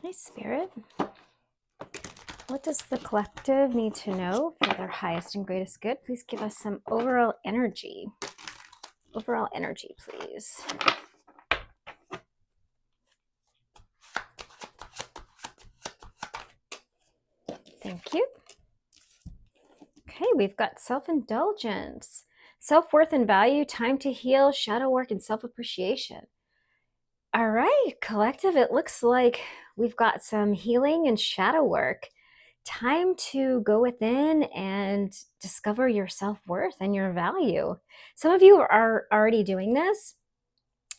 Okay, Spirit. What does the collective need to know for their highest and greatest good? Please give us some overall energy. Overall energy, please. Thank you. Okay, we've got self-indulgence, self-worth and value, time to heal, shadow work, and self-appreciation. All right, collective, it looks like we've got some healing and shadow work. Time to go within and discover your self-worth and your value. Some of you are already doing this.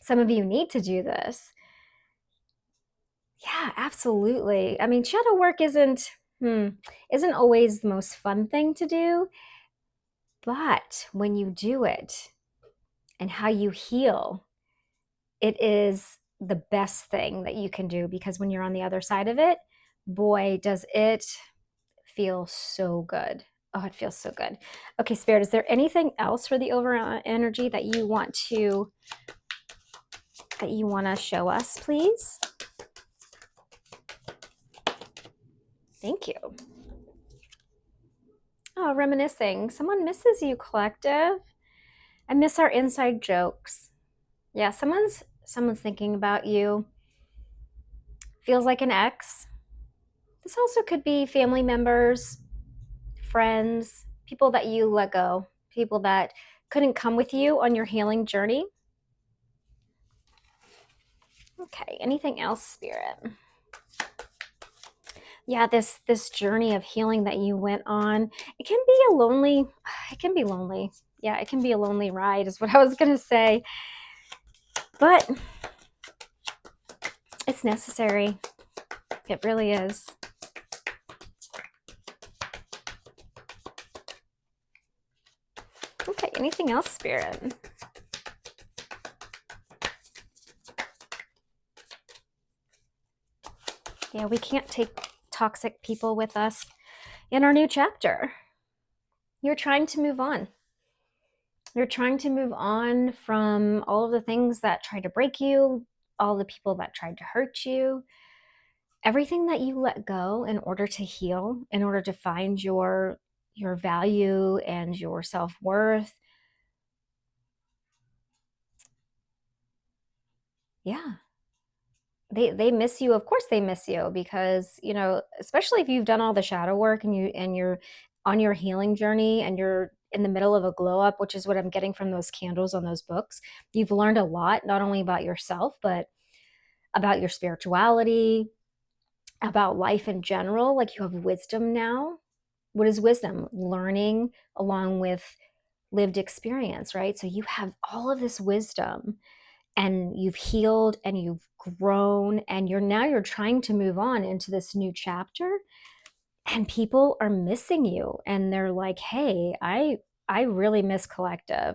Some of you need to do this. Yeah, absolutely. I mean, shadow work isn't always the most fun thing to do, but when you do it and how you heal, it is the best thing that you can do, because when you're on the other side of it, boy, does it feel so good. Oh, it feels so good. Okay, Spirit, is there anything else for the overall energy that you want to show us, please? Thank you. Oh, reminiscing. Someone misses you, collective. I miss our inside jokes. Yeah, someone's thinking about you. Feels like an ex. This also could be family members, friends, people that you let go, people that couldn't come with you on your healing journey. Okay, anything else, Spirit? Yeah, this journey of healing that you went on, it can be lonely. Yeah, it can be a lonely ride is what I was going to say. But it's necessary. It really is. Okay, anything else, Spirit? Yeah, we can't take toxic people with us in our new chapter. You're trying to move on. You're trying to move on from all of the things that tried to break you, all the people that tried to hurt you, everything that you let go in order to heal, in order to find your value and your self-worth. Yeah. They miss you. Of course they miss you, because, you know, especially if you've done all the shadow work and you're on your healing journey and you're in the middle of a glow up, which is what I'm getting from those candles on those books. You've learned a lot, not only about yourself, but about your spirituality, about life in general. Like, you have wisdom now. What is wisdom? Learning along with lived experience, right? So you have all of this wisdom, and you've healed and you've grown, and you're trying to move on into this new chapter, and people are missing you, and they're like, hey, I really miss collective.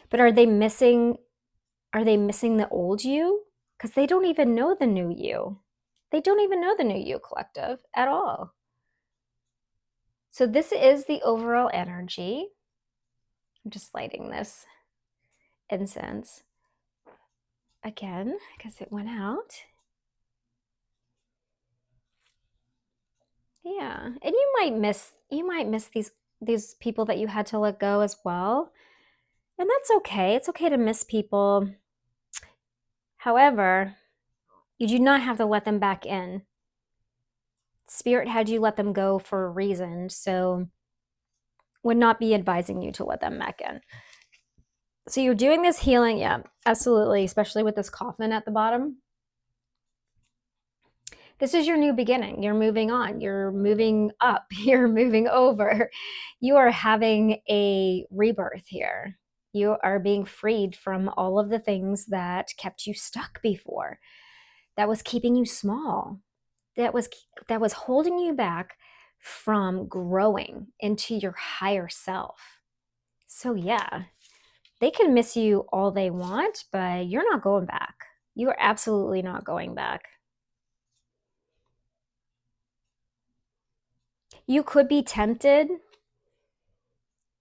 But are they missing the old you? Because they don't even know the new you. They don't even know the new you, collective, at all. So this is the overall energy. I'm just lighting this incense again because it went out. Yeah, and you might miss these people that you had to let go as well. And that's okay. It's okay to miss people. However, you do not have to let them back in. Spirit had you let them go for a reason, so would not be advising you to let them back in. So you're doing this healing, yeah, absolutely, especially with this coffin at the bottom. This is your new beginning. You're moving on. You're moving up. You're moving over. You are having a rebirth here. You are being freed from all of the things that kept you stuck before, that was keeping you small, that was holding you back from growing into your higher self. So yeah, they can miss you all they want, but you're not going back. You are absolutely not going back. You could be tempted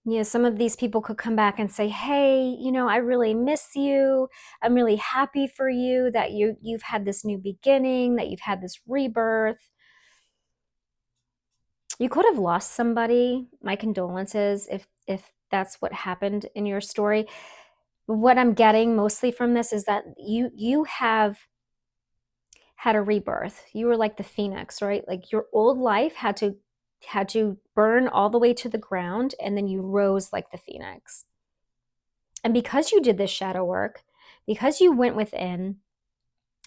You know, some of these people could come back and say, hey, you know, I really miss you. I'm really happy for you that you've had this new beginning, that you've had this rebirth. You could have lost somebody. My condolences if that's what happened in your story. What I'm getting mostly from this is that you have had a rebirth. You were like the phoenix, right? Like your old life had to burn all the way to the ground, and then you rose like the phoenix. And because you did this shadow work, because you went within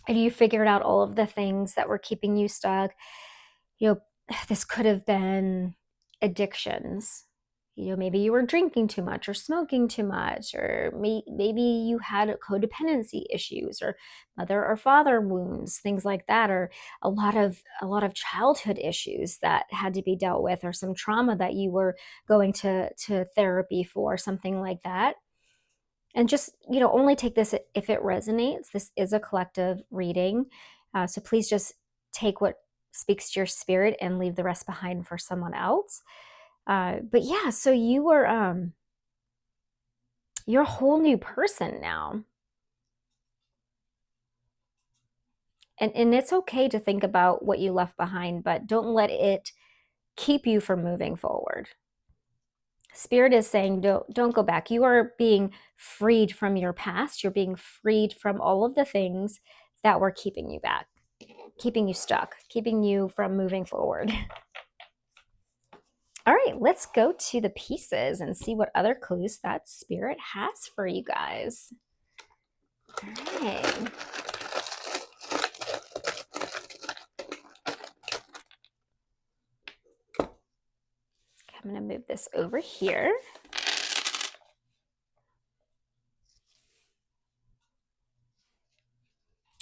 and you figured out all of the things that were keeping you stuck, you know, this could have been addictions. You know, maybe you were drinking too much or smoking too much, or maybe you had codependency issues or mother or father wounds, things like that, or a lot of childhood issues that had to be dealt with, or some trauma that you were going to therapy for, something like that. And just, you know, only take this if it resonates. This is a collective reading, so please just take what speaks to your spirit and leave the rest behind for someone else. But yeah, so you're a whole new person now. And it's okay to think about what you left behind, but don't let it keep you from moving forward. Spirit is saying don't go back. You are being freed from your past. You're being freed from all of the things that were keeping you back, keeping you stuck, keeping you from moving forward. All right, let's go to the pieces and see what other clues that spirit has for you guys. All right. I'm going to move this over here.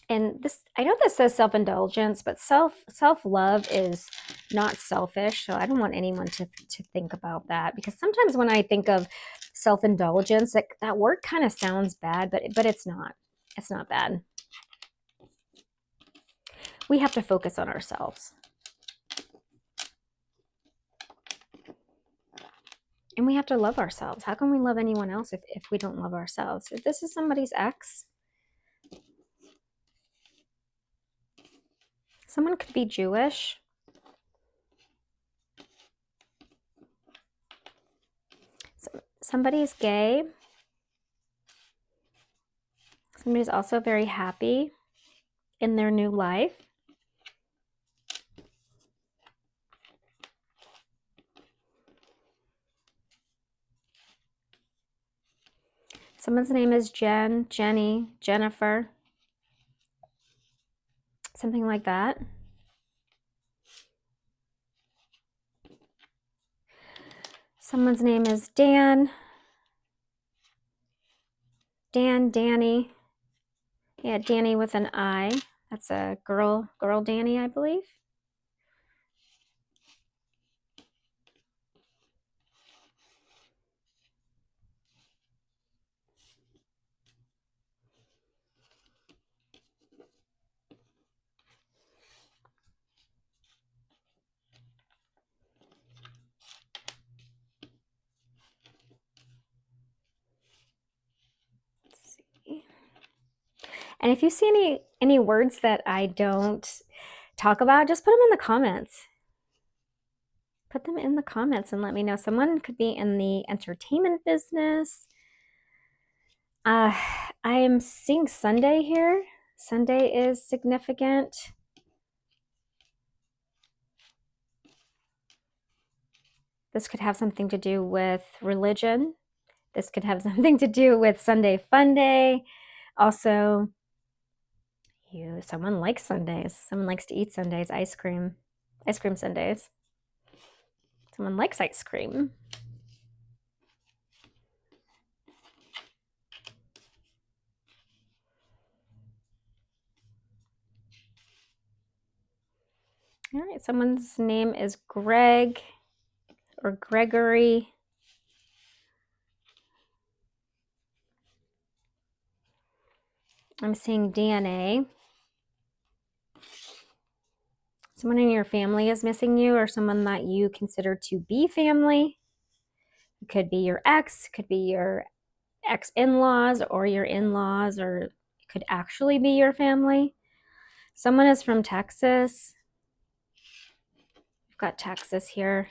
And this, I know this says self-indulgence, but self-love is not selfish. So I don't want anyone to think about that, because sometimes when I think of self-indulgence, that word kind of sounds bad, but it's not. It's not bad. We have to focus on ourselves. And we have to love ourselves. How can we love anyone else if we don't love ourselves? If this is somebody's ex, someone could be Jewish. Somebody's gay. Somebody's also very happy in their new life. Someone's name is Jen, Jenny, Jennifer, something like that. Someone's name is Dan, Danny. Yeah, Danny with an I. That's a girl Danny, I believe. Let's see. And if you see any words that I don't talk about, just put them in the comments. Put them in the comments and let me know. Someone could be in the entertainment business. I am seeing Sunday here. Sunday is significant. This could have something to do with religion. This could have something to do with Sunday Fun Day. Also, someone likes Sundays. Someone likes to eat Sundays, ice cream Sundays. Someone likes ice cream. All right, someone's name is Greg or Gregory. I'm seeing DNA. Someone in your family is missing you, or someone that you consider to be family. It could be your ex, could be your ex-in-laws or your in-laws, or it could actually be your family. Someone is from Texas. We've got Texas here.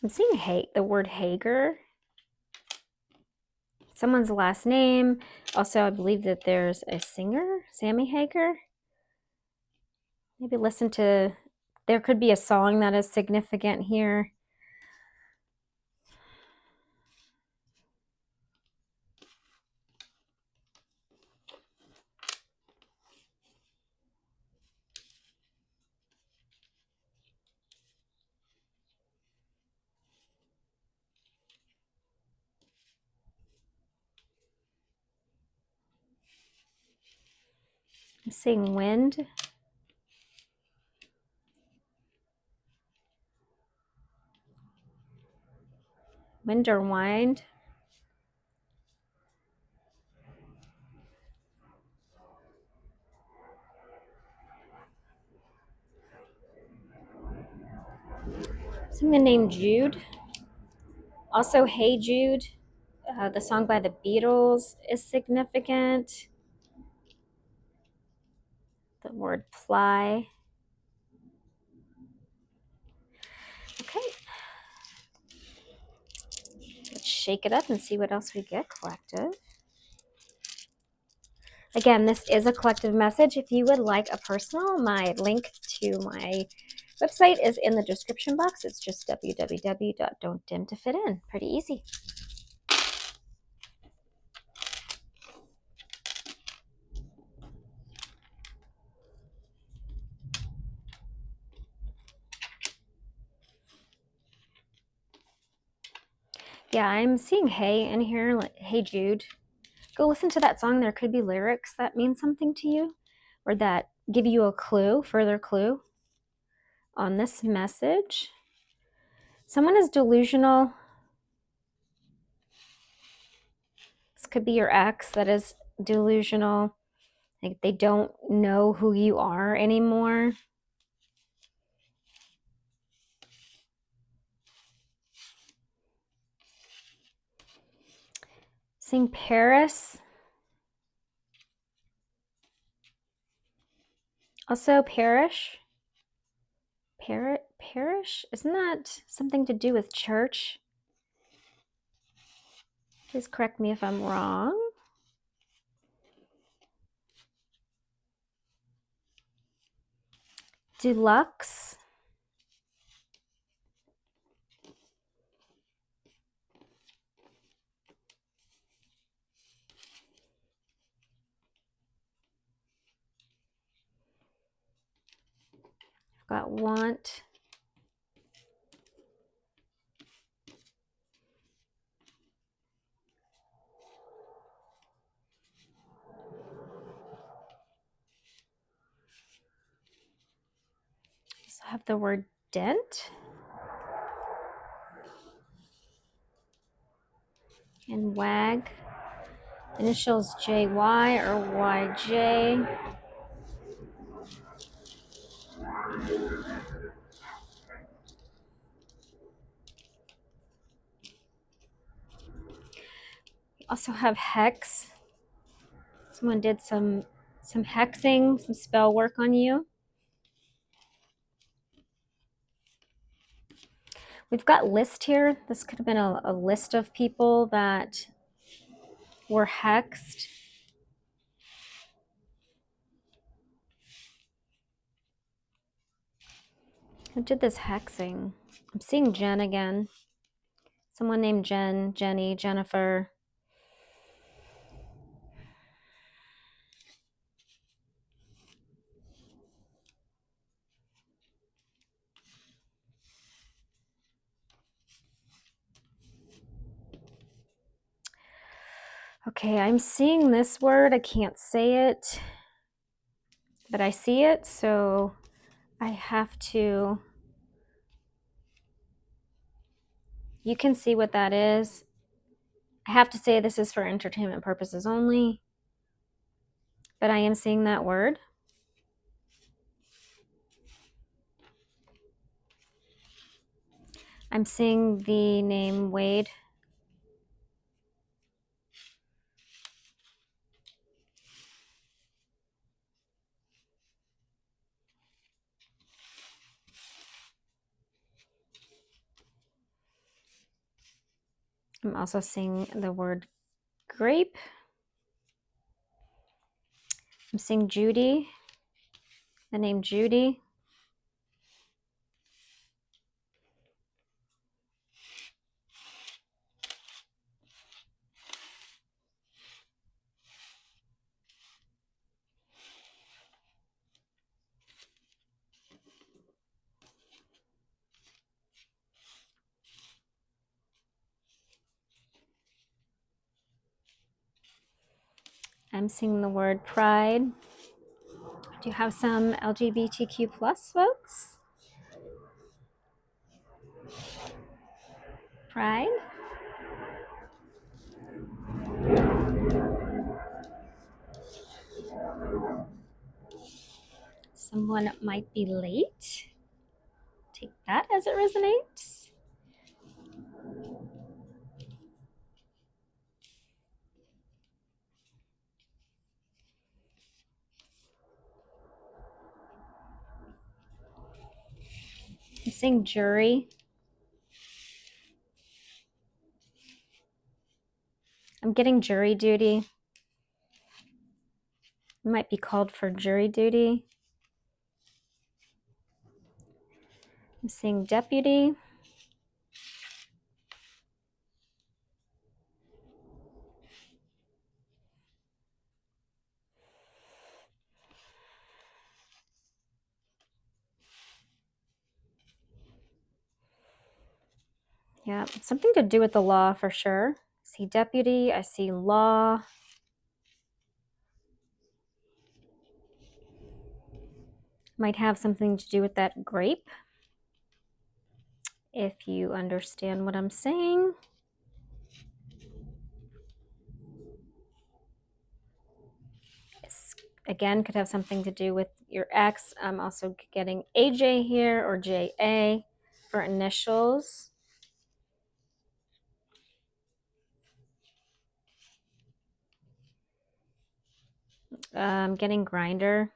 I'm seeing the word Hager. Someone's last name. Also, I believe that there's a singer, Sammy Hager. Maybe listen to, there could be a song that is significant here. I'm seeing wind. Wind or wind. Someone named Jude. Also, Hey Jude, the song by the Beatles is significant. The word fly. Okay. Let's shake it up and see what else we get, collective. Again, this is a collective message. If you would like a personal, my link to my website is in the description box. It's just www.don'tdim-to-fit-in. Pretty easy. Yeah, I'm seeing Hey in here, like Hey Jude. Go listen to that song. There could be lyrics that mean something to you or that give you a clue, further clue on this message. Someone is delusional. This could be your ex that is delusional. Like they don't know who you are anymore. Seeing Paris. Also parish. Parish? Isn't that something to do with church? Please correct me if I'm wrong. Deluxe. I've got want. So I have the word dent. And wag. Initials JY or YJ. We also have hex. Someone did some hexing, some spell work on you. We've got list here. This could have been a list of people that were hexed. Who did this hexing? I'm seeing Jen again. Someone named Jen, Jenny, Jennifer. Okay, I'm seeing this word. I can't say it, but I see it, so I have to You can see what that is. I have to say this is for entertainment purposes only, but I am seeing that word. I'm seeing the name Wade. I'm also seeing the word grape. I'm seeing Judy, the name Judy. I'm seeing the word pride. Do you have some LGBTQ plus folks? Pride. Someone might be late. Take that as it resonates. I'm seeing jury. I'm getting jury duty. You might be called for jury duty. I'm seeing deputy. Yeah, something to do with the law for sure. I see deputy, I see law. Might have something to do with that grape, if you understand what I'm saying. This, again, could have something to do with your ex. I'm also getting AJ here or JA for initials. I'm getting grinder.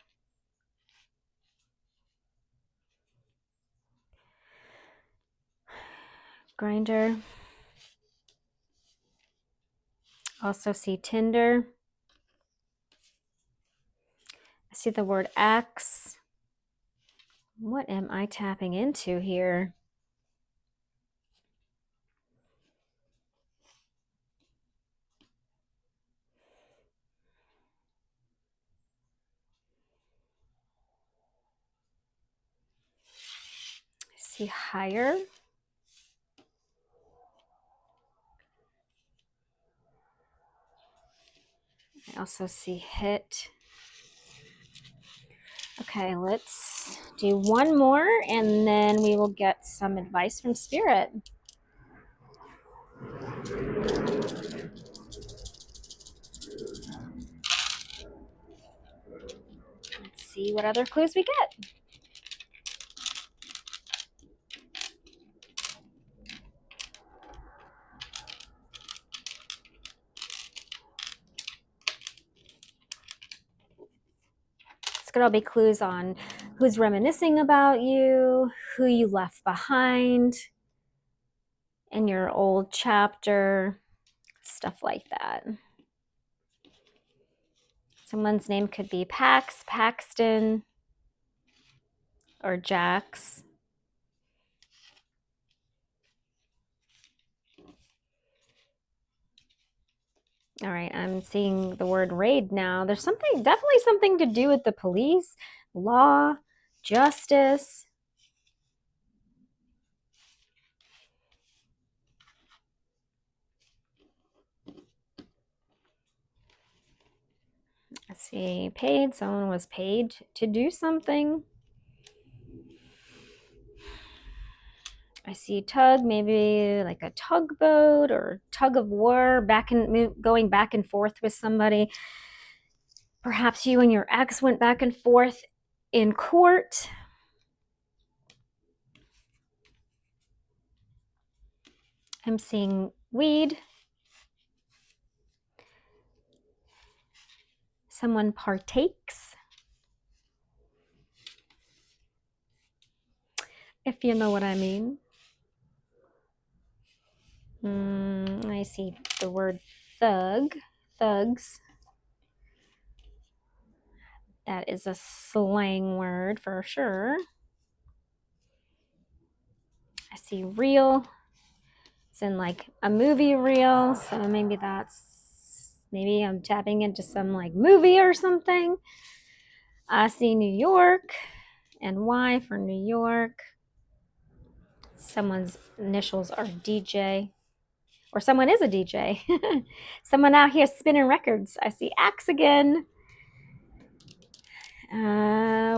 Grinder. Also see Tinder. I see the word axe. What am I tapping into here? I see higher. I also see hit. Okay, let's do one more and then we will get some advice from Spirit. Let's see what other clues we get. It's gonna be clues on who's reminiscing about you, who you left behind in your old chapter, stuff like that. Someone's name could be Pax, Paxton, or Jax. All right, I'm seeing the word raid now. There's something, definitely something to do with the police, law, justice. I see paid, someone was paid to do something. I see tug, maybe like a tugboat or tug of war, going back and forth with somebody. Perhaps you and your ex went back and forth in court. I'm seeing weed. Someone partakes, if you know what I mean. I see the word thugs. That is a slang word for sure. I see reel. It's in like a movie reel, so maybe I'm tapping into some like movie or something. I see New York and Y for New York. Someone's initials are DJ, or someone is a DJ. Someone out here spinning records. I see Axe again.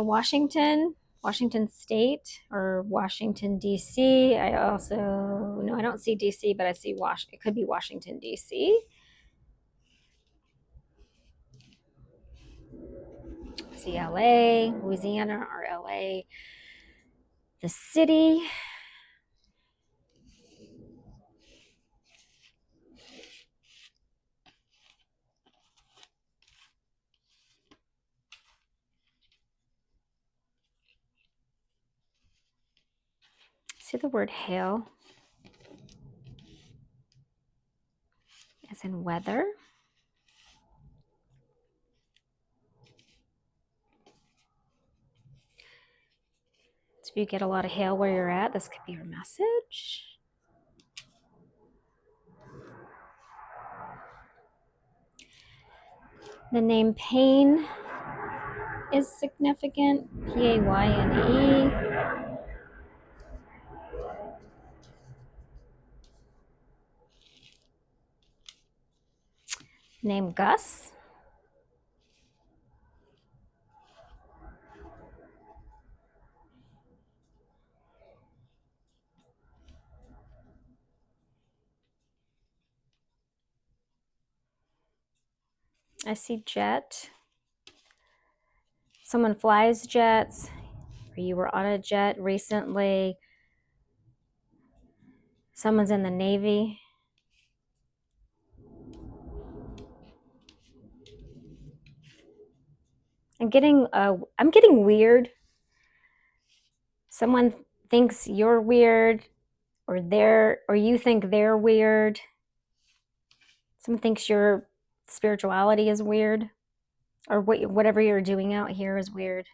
Washington State or Washington, D.C. I don't see D.C., but I see it could be Washington, D.C. I see L.A., Louisiana, or L.A., the city. See the word hail as in weather. So if you get a lot of hail where you're at, this could be your message. The name Pain is significant. Payne. Name Gus. I see jet. Someone flies jets, or you were on a jet recently. Someone's in the Navy. I'm getting weird. Someone thinks you're weird, or you think they're weird. Someone thinks your spirituality is weird, or whatever you're doing out here is weird.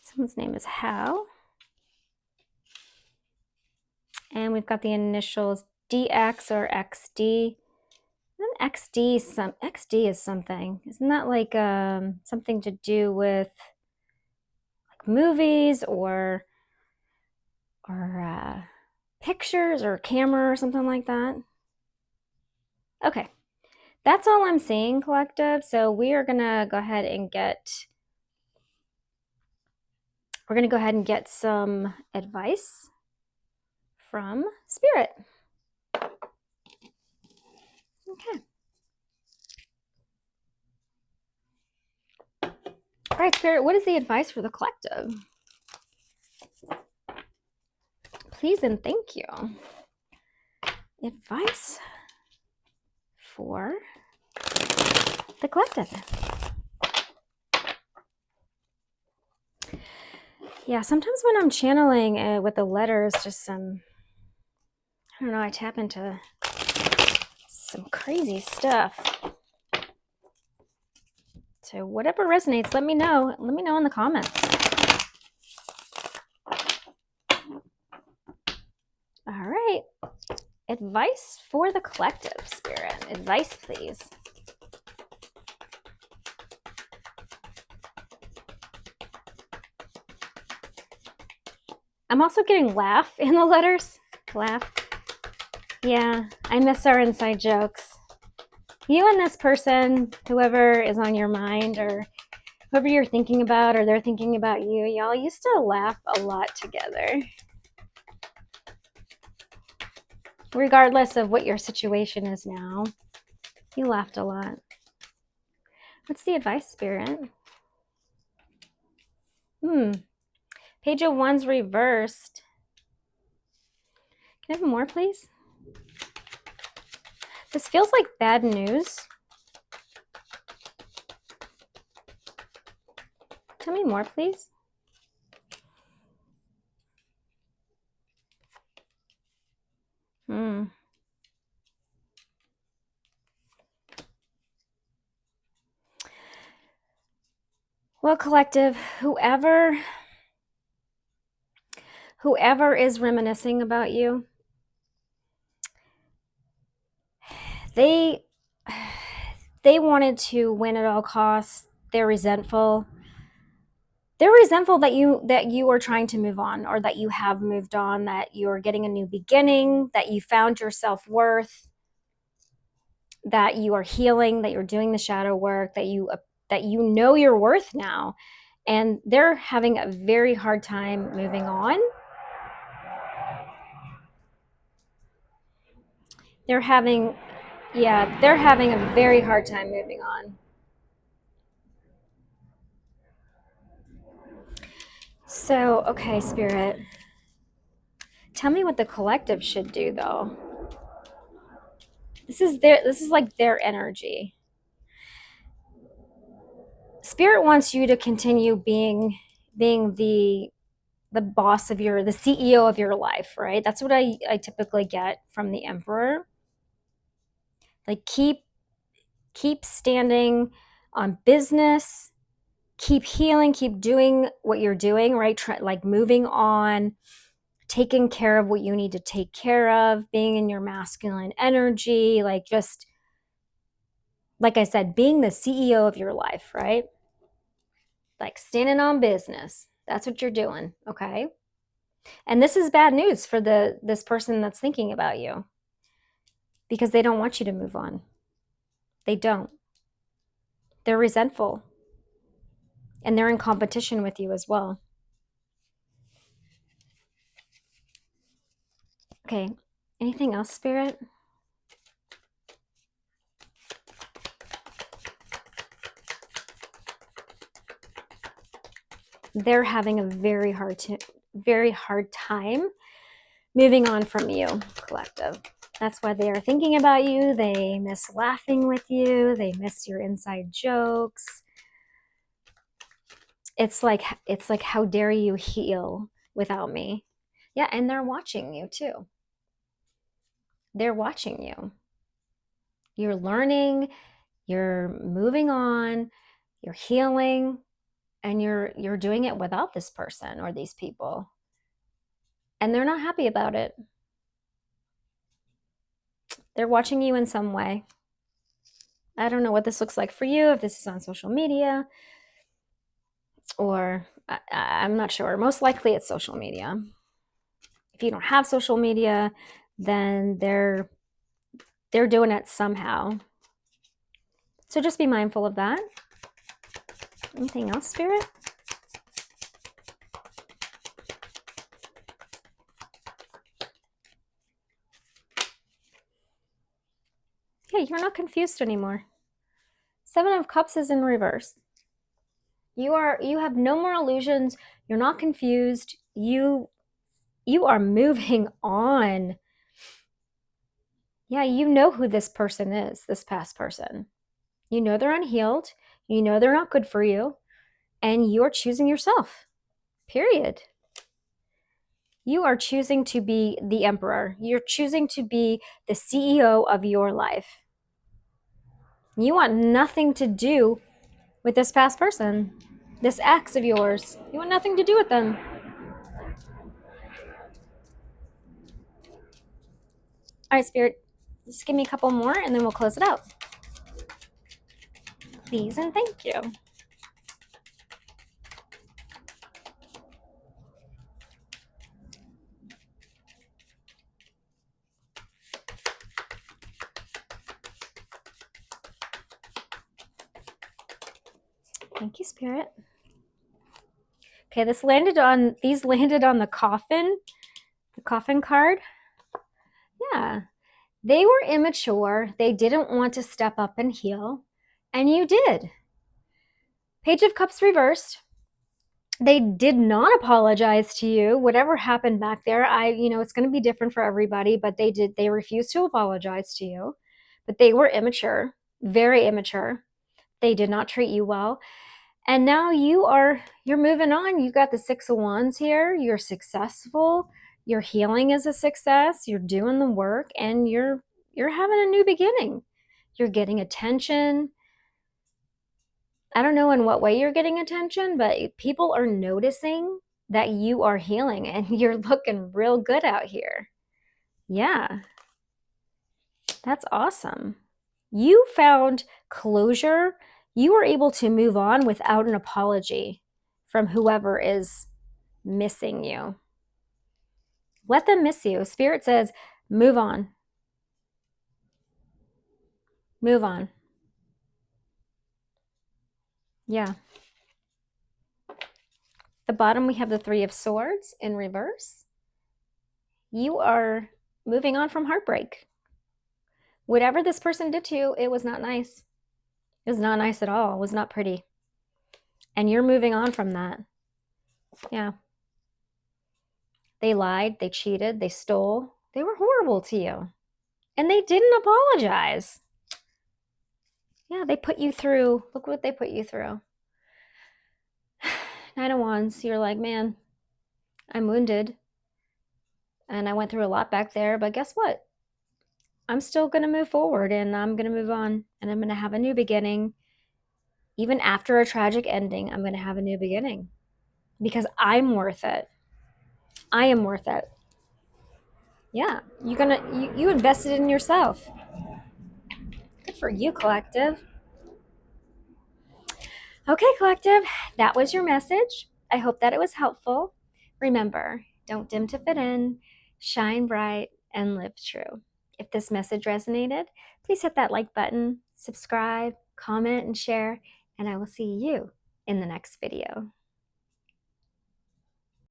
Someone's name is Hal. And we've got the initials DX or XD. And XD is something. Isn't that like something to do with like movies or pictures or camera or something like that? Okay. That's all I'm seeing, collective. So we're gonna go ahead and get some advice from Spirit. Okay. All right, Spirit, what is the advice for the collective? Please and thank you. Advice for the collective. Yeah, sometimes when I'm channeling with the letters, just I don't know, I tap into some crazy stuff. So whatever resonates, let me know. Let me know in the comments. Advice for the collective, Spirit. Advice, please. I'm also getting laugh in the letters. Laugh. Yeah, I miss our inside jokes. You and this person, whoever is on your mind or whoever you're thinking about or they're thinking about you, y'all used to laugh a lot together. Regardless of what your situation is now, you laughed a lot. What's the advice, Spirit? Page of Wands reversed. Can I have more, please? This feels like bad news. Tell me more, please. Well, collective, whoever is reminiscing about you, they wanted to win at all costs. They're resentful. They're resentful that you are trying to move on, or that you have moved on, that you're getting a new beginning, that you found your self-worth, that you are healing, that you're doing the shadow work, that you know your worth now. And they're having a very hard time moving on. They're having a very hard time moving on. So, okay, Spirit, tell me what the collective should do, though. This is like their energy. Spirit wants you to continue being the boss of the CEO of your life, right? That's what I typically get from the Emperor. Like, keep standing on business, keep healing, keep doing what you're doing, right? Like moving on, taking care of what you need to take care of, being in your masculine energy, like just, like I said, being the CEO of your life, right? Like standing on business. That's what you're doing, okay? And this is bad news for this person that's thinking about you, because they don't want you to move on. They don't. They're resentful. And they're in competition with you as well. Okay, anything else, Spirit? They're having a very hard time moving on from you, collective. That's why they are thinking about you. They miss laughing with you. They miss your inside jokes. It's like, how dare you heal without me? Yeah, and they're watching you too. They're watching you. You're learning, you're moving on, you're healing, and you're doing it without this person or these people. And they're not happy about it. They're watching you in some way. I don't know what this looks like for you, if this is on social media, or I'm not sure. Most likely it's social media. If you don't have social media, then they're doing it somehow. So just be mindful of that. Anything else, Spirit? Yeah, you're not confused anymore. 7 of Cups is in reverse. You have no more illusions. You're not confused. You are moving on. Yeah, you know who this person is, this past person. You know they're unhealed. You know they're not good for you. And you're choosing yourself. Period. You are choosing to be the emperor. You're choosing to be the CEO of your life. You want nothing to do with this past person, this ex of yours. You want nothing to do with them. All right, Spirit, just give me a couple more and then we'll close it out. Please and thank you. Thank you, Spirit. Okay, these landed on the coffin card. Yeah. They were immature. They didn't want to step up and heal, and you did. Page of Cups reversed. They did not apologize to you. Whatever happened back there, it's going to be different for everybody, but they refused to apologize to you. But they were immature, very immature. They did not treat you well. And now you're moving on. You got the Six of Wands here. You're successful. Your healing is a success. You're doing the work and you're having a new beginning. You're getting attention. I don't know in what way you're getting attention, but people are noticing that you are healing and you're looking real good out here. Yeah. That's awesome. You found closure. You were able to move on without an apology from whoever is missing you. Let them miss you. Spirit says, move on. Move on. Yeah. The bottom, we have the Three of Swords in reverse. You are moving on from heartbreak. Whatever this person did to you, it was not nice. It was not nice at all. It was not pretty. And you're moving on from that. Yeah. They lied, they cheated, they stole. They were horrible to you. And they didn't apologize. Yeah, they put you through. Look what they put you through. Nine of Wands, you're like, man, I'm wounded. And I went through a lot back there, but guess what? I'm still going to move forward and I'm going to move on and I'm going to have a new beginning. Even after a tragic ending, I'm going to have a new beginning because I'm worth it. I am worth it. Yeah, you invested in yourself. Good for you, collective. Okay, collective, that was your message. I hope that it was helpful. Remember, don't dim to fit in, shine bright, and live true. If this message resonated, please hit that like button, subscribe, comment, and share, and I will see you in the next video.